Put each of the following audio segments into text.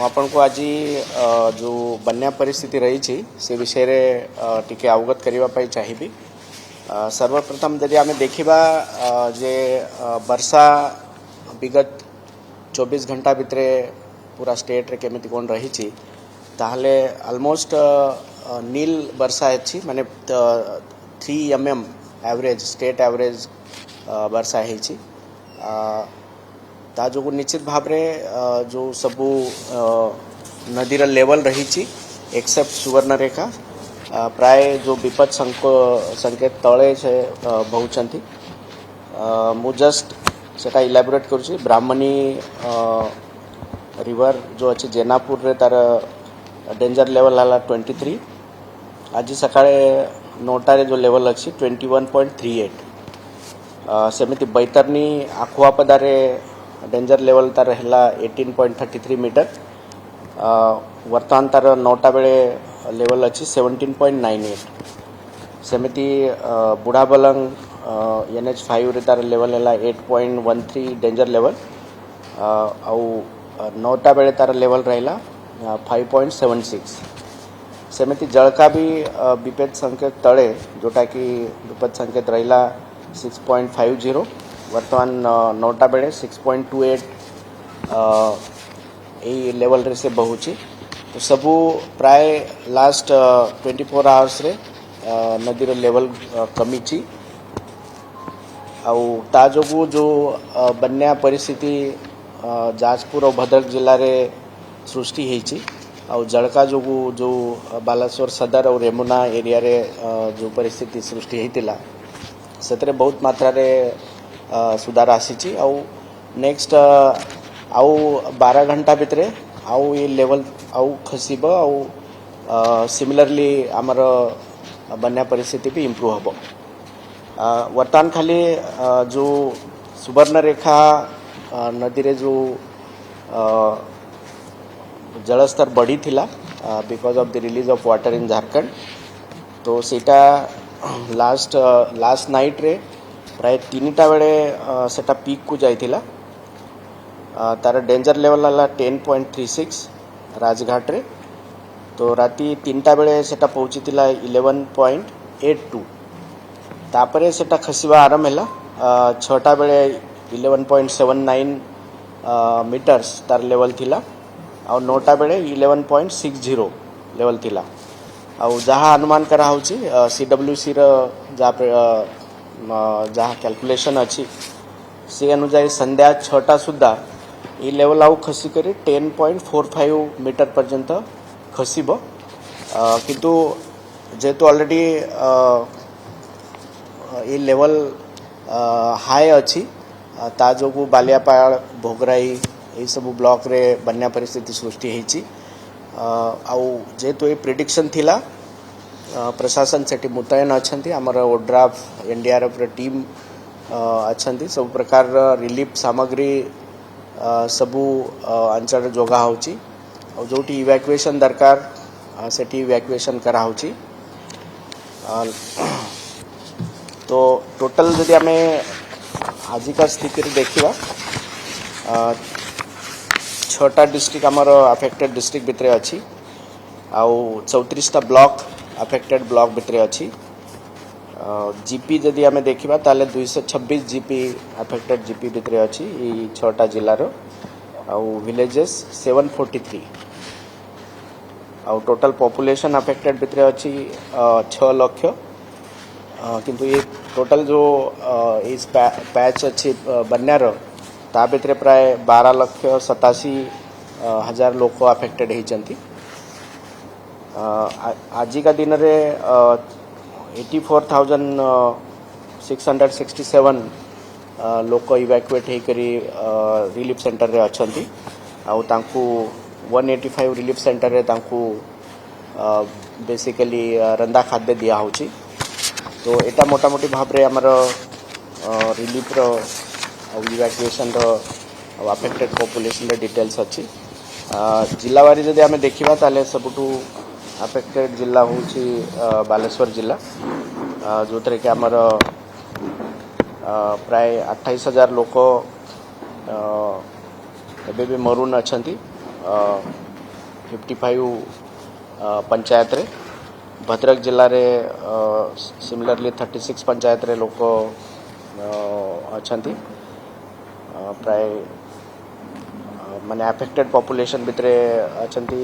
आपन को आज जो बन्या परिस्थिति रही से विषय रे टिके अवगत करने चाहिए। सर्वप्रथम यदि आम देखा जे वर्षा विगत 24 घंटा भितर पूरा स्टेट रे केमिति कोन रही ताहले ऑलमोस्ट नील वर्षा है माने 3 mm एवरेज स्टेट एवरेज वर्षा है ता जो निश्चित भाव में जो सबू नदीर लेवल रही एक्सेप्ट सुवर्णरेखा प्राय जो विपद संकेत तले से बहुचंती मु जस्ट सेटा इलाबोरेट करुँची। ब्राह्मणी रिवर जो अच्छे जेनापुर रे तार डेंजर लेवल है 23। आज सकाळे 9टारे जो लेवल अच्छी 21.38। सेमिति बैतरनी आखुआपदारे डेंजर लेवल तार है 18.33 मीटर। वर्तमान तार 9टा बेले लेवल अच्छी 17.98। सेमिति बुढ़ाबलंग NH5 रे तार लेवल है 8.13 डेंजर लेवल। आउ 9टा बेले तार लेवल रहा 5.76। सेमिति जलका भी विपद संकेत तले जोटा कि विपद संकेत रहा 6.50। वर्तमान 9टा बेले 6.28 यही लेवल रे से बहुची। तो सबू प्राय लास्ट 24 आवर्स रे नदीर लेवल कमी आउ ता जोगु जो बन्या परिस्थिति जाजपुर और भद्रक जिले रे सृष्टि होती आउ जलका जोगु जो बालासोर सदर और रेमुना एरिया रे जो परिस्थिति सृष्टि होता से बहुत मात्रा रे सुधार आसी आउ नेक्स्ट आउ 12 घंटा भितर आउ ये लेवल आउ खसब आउ सिमिलरली आमर बन्या परिस्थिति भी इम्प्रूव हम। वर्तमान खाली जो सुवर्णरेखा नदी रे जो जलस्तर बढ़ी थिला because of the release of water in Jharkhand. तो सेटा लास्ट नाइट रे प्राय 3टा बेले सेटा पीक को जाइथिला। तार डेंजर लेवल है 10.36 राजघाट रे। तो राति 3टा बेले सेटा पहुँची 11.82। तापरे सेटा खसवा आरंभ है 6टा बेले 11.79 मीटर्स तार लेवल थिला और 9टा बेले 11.60 लेवल थिला। आउ जहाँ अनुमान करा होची CWC जहाँ कैलकुलेशन अच्छी से अनुसार संध्या 6टा सुधा ये लेवल आउ खसिक 10.45 मीटर पर्यंत खसब। किंतु जेहेतु ऑलरेडी ये लेवल हाई अच्छी ता जोगु बालियापाड़ भोगराई ये सब ब्लॉक रे बन्या परिस्थिति सृष्टि होती। आउ जेहेतु ये प्रेडिक्शन थिला प्रशासन से मुतयन अच्छा आमर ओड्राफ NDRF टीम अच्छा सब प्रकार रिलीफ सामग्री सबू अंचल जोगा होची और जोटी इवैक्यूएशन दरकार सेठी इवैक्यूएशन करा होची। तो टोटल जदि आम आजिका स्थिति देखा 6टा डिस्ट्रिक्ट आमर अफेक्टेड डिस्ट्रिक्ट भितर अच्छी आउ 34टा ब्लॉक अफेक्टेड ब्लॉक भितर अच्छी। जीपी जदि आम देखा ताले 226 जीपी अफेक्टेड जीपी भितर अच्छी 6टा जिलार आउ विलेजेस 743 आउ टोटल पॉपुलेशन अफेक्टेड भितर अच्छी 6 लाख। किंतु ये टोटल जो इस पैच अच्छी बन्यार ता भितर प्राय 12,87,000 लोक अफेक्टेड होती। आजिका दिन रे 84,667 लोक इवैक्यूएट होकरी रिलीफ सेंटर रे अच्छी आउ तांकु 185 रिलीफ सेंटर रे तांकु बेसिकली रंदा खाद्य दिया होची। तो एटा मोटामोटी भाव रे हमर रिलीफ रो इवैक्यूएशन रो अफेक्टेड पॉपुलेशन रे डिटेल्स अच्छी। जिलावारी जदि आम देखा ताले सबुठू अफेक्टेड जिला होची बालेश्वर जिला जो थे कि आमर प्राय 28,000 लोक एबे भी मरून अच्छा 55 पंचायत रे भद्रक जिल्ला रे सिमिलरली 36 पंचायत रे लोक अछंती प्राय माने अफेक्टेड पॉपुलेशन भितरे अछंती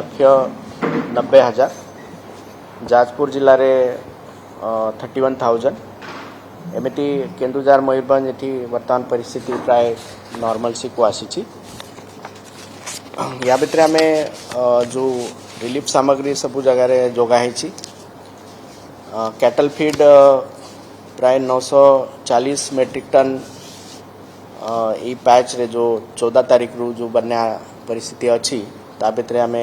1,90,000 जाजपुर जिल्ला रे 31,000 एमती केन्दुझर मयूरभंज एटी वर्तमान परिस्थिति प्राय नॉर्मल सी को आसी या भितर आम जो रिलीफ सामग्री सबू जगार जोगाई कैटल फीड प्राय 940 मेट्रिक टन ई पैच रे जो 14 तारीख रु जो बन्या परिस्थिति अच्छी ता भितर आम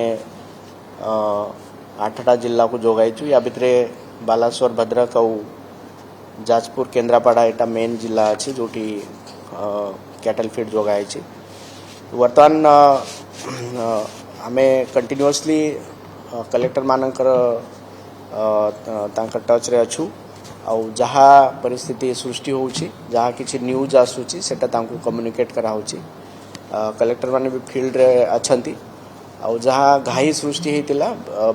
8टा जिला को जोगाईचु या भितर बालासोर भद्रक और जाजपुर केन्द्रापड़ा एटा मेन जिला अच्छी जोटी कैटल फीड जोगाई वर्तमान आम कंटिन्यूअसली कलेक्टर मानकर टच रे अच्छू आउ जहाँ परिस्थिति सृष्टि होउची जहाँ किसी न्यूज आसूची सेटा तांको कम्युनिकेट करा होची कलेक्टर माने भी फील्ड रे अछंती आउ जहाँ घाई सृष्टि होता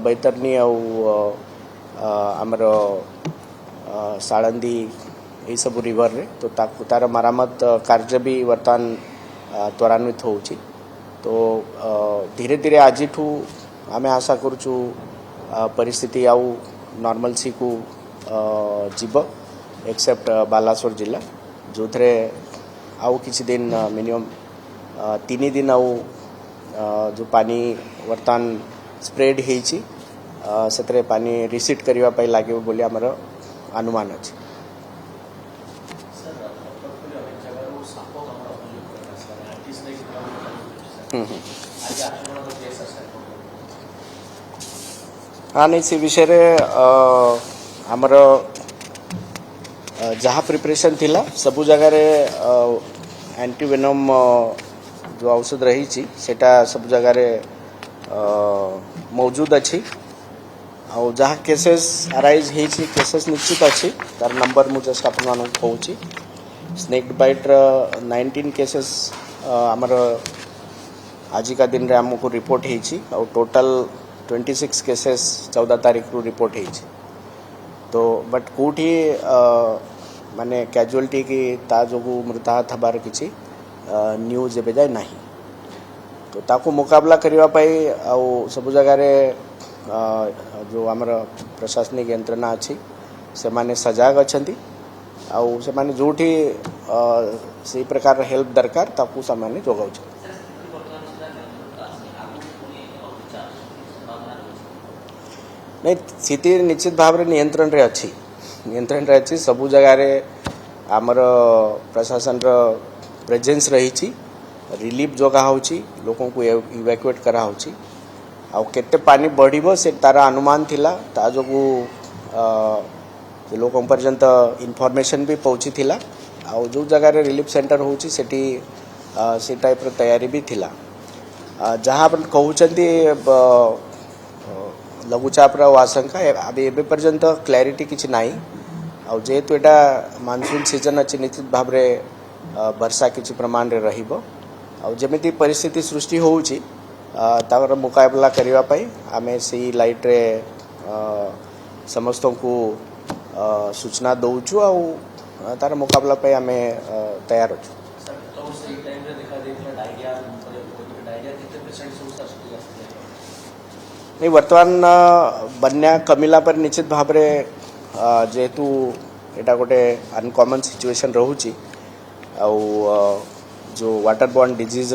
बैतरनी आउ आमर साळंदी ये सब रिवर रे तो तार मरामत कार्य भी वर्तमान त्वरान्वित होउची तो धीरे धीरे आज आम आशा करूँ परिस्थिति आउ नॉर्मल सी को जीव एक्सेप्ट बालासोर जिला जो थे आउ किसी दिन मिनिमम 3 दिन आउ जो पानी वर्तमान स्प्रेड होइची से पानी रिसीट करने लगे बोली आमर अनुमान अच्छे हाँ नहीं से विषय रे आमर जहाँ प्रिपरेशन थिला सबू जगह रे एंटीवेनम जो औषध रही सेटा सब जगह रे मौजूद अच्छी और जहाँ केसेस अराइज होती केसेस निश्चित अच्छी तार नंबर मुझे आपन कहूँ स्नेक बाइट 19 केसेस आमर आज का दिन रे हमको रिपोर्ट होती और टोटल 26 केसेस 14 तारीख रु रिपोर्ट होती तो बट कौटी माने कैजुअलिटी की ता जो मृता थबार किसी न्यूज एबे जाए नहीं तो ताको मुकाबला करने सब जगह जो आमर प्रशासनिक यंत्रणा अच्छी से माने सजाग अच्छी आउ से माने जोठी से प्रकार हेल्प दरकार ताकू से जोगाऊ नहीं स्थिति निश्चित भाव में नियंत्रण रे अच्छी सबू जगार आमर प्रशासन प्रेजेंस रही रिलीफ जोगा होची लोकों को इवैक्यूएट करा होची आउ केते पानी बढ़िबो से तारा अनुमान थिला ता जो लोकों पर्यंत इनफॉरमेशन भी पहुँची थिला आउ जो जगार रिलीफ सेंटर होची सेठी से टाइप रो तैयारी भी थिला जहाँ अपन कहउचंती लघुचापर आशंका अभी एबे पर्यंत क्लैरिटी किसी नाई आउ जेहेतु एटा मानसून सीजन अच्छी निश्चित भाव में वर्षा किसी प्रमाण रे रहिबो आउ जेमिति परिस्थिति सृष्टि होउची तार मुकाबला करने आम से लाइट रे समस्त को सूचना दौचु आ तार मुकाबला आम तैयार अच्छु नहीं वर्तमान बन्या कमिला पर निश्चित भाव में जेहेतु एटा गोटे अनकॉमन सिचुएशन रोची जो वाटर बॉर्न डिजीज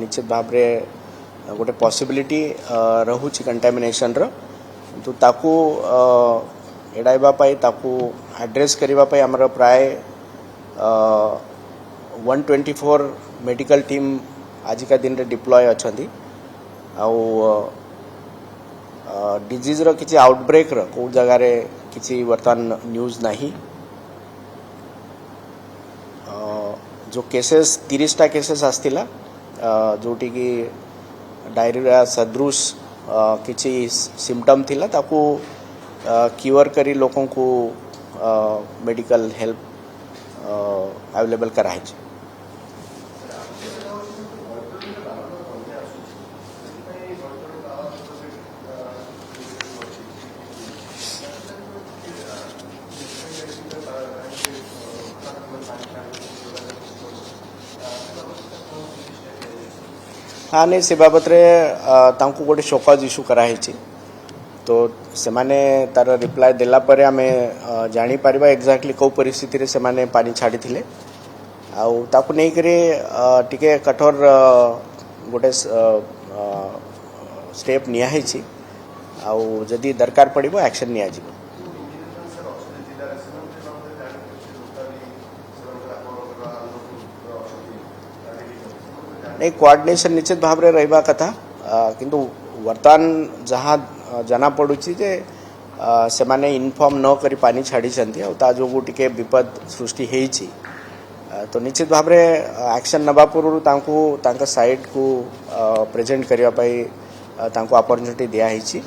निश्चित भाव में गोटे पॉसिबिलिटी रोची कंटामिनेशन तो ताकू एड़ाइबा ताकू एड्रेस करने आमर प्राय 124 मेडिकल टीम आज का दिन रे डिप्लॉय अच्छी डिजीज रो किसी आउटब्रेक रो को जगह रे किसी वर्तमान न्यूज नहीं जो केसेस 30टा केसेस आसतिला जोटी की डायरिया सदृश किसी सिम्पटम थिला ताकू क्यूर करी लोगों को मेडिकल हेल्प अवेलेबल कराई हाँ नहीं से बाबत रे तांको गोटे शोकज इश्यू कराई तो से माने तार रिप्लाय देला परे आमे जानी पारिबा एक्जाक्टली कौ परिस्थिति रे से माने पानी छाड़ी थिले आउ ताकू नहीं करे टिके कठोर गोटे स्टेप निया है छी आउ जदी दरकार पड़िबो एक्शन निया जिवो नहीं कोऑर्डिनेशन निश्चित भाव रे रहबा कथा किंतु वर्तमान जहाँ जना पड़ुची जे से माने इन्फॉर्म न करी पानी छाड़ी छंती और ता जो टिके विपद सृष्टि हेची तो निश्चित भाव रे एक्शन नबा पूर्व तांको तांका साइड को प्रेजेंट करिया पई तांको अपॉर्चुनिटी दिया हेची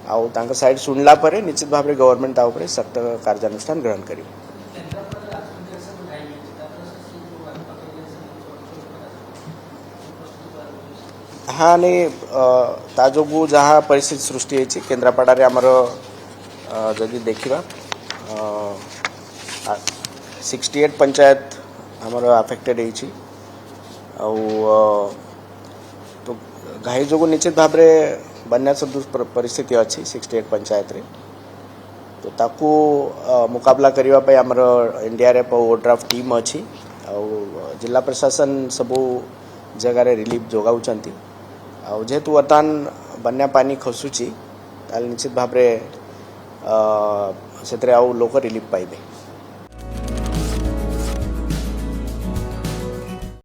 आ तांका साइड सुनला परे निश्चित भाव रे गवर्नमेंट ता ऊपर सख्त कार्यानुष्ठान ग्रहण करी हाँ नहीं ताजोगु जहाँ परिस्थिति सृष्टि होती केन्द्रापड़ा आमर जदि देखा 68 पंचायत आमर अफेक्टेड होती तो घाई जो निश्चित भाव में बन्या सदृश परिस्थिति अच्छी 68 पंचायत रे तो ताकू मुकाबला करने आमर एनडीआरएफ और ओड्राफ्ट टीम अच्छी जिला प्रशासन सबू जगार रिलीफ जोगाउछंती जेहेतु वर्तमान बन्या पानी खसुची निश्चित भाव में से लोक रिलीफ पाइबे।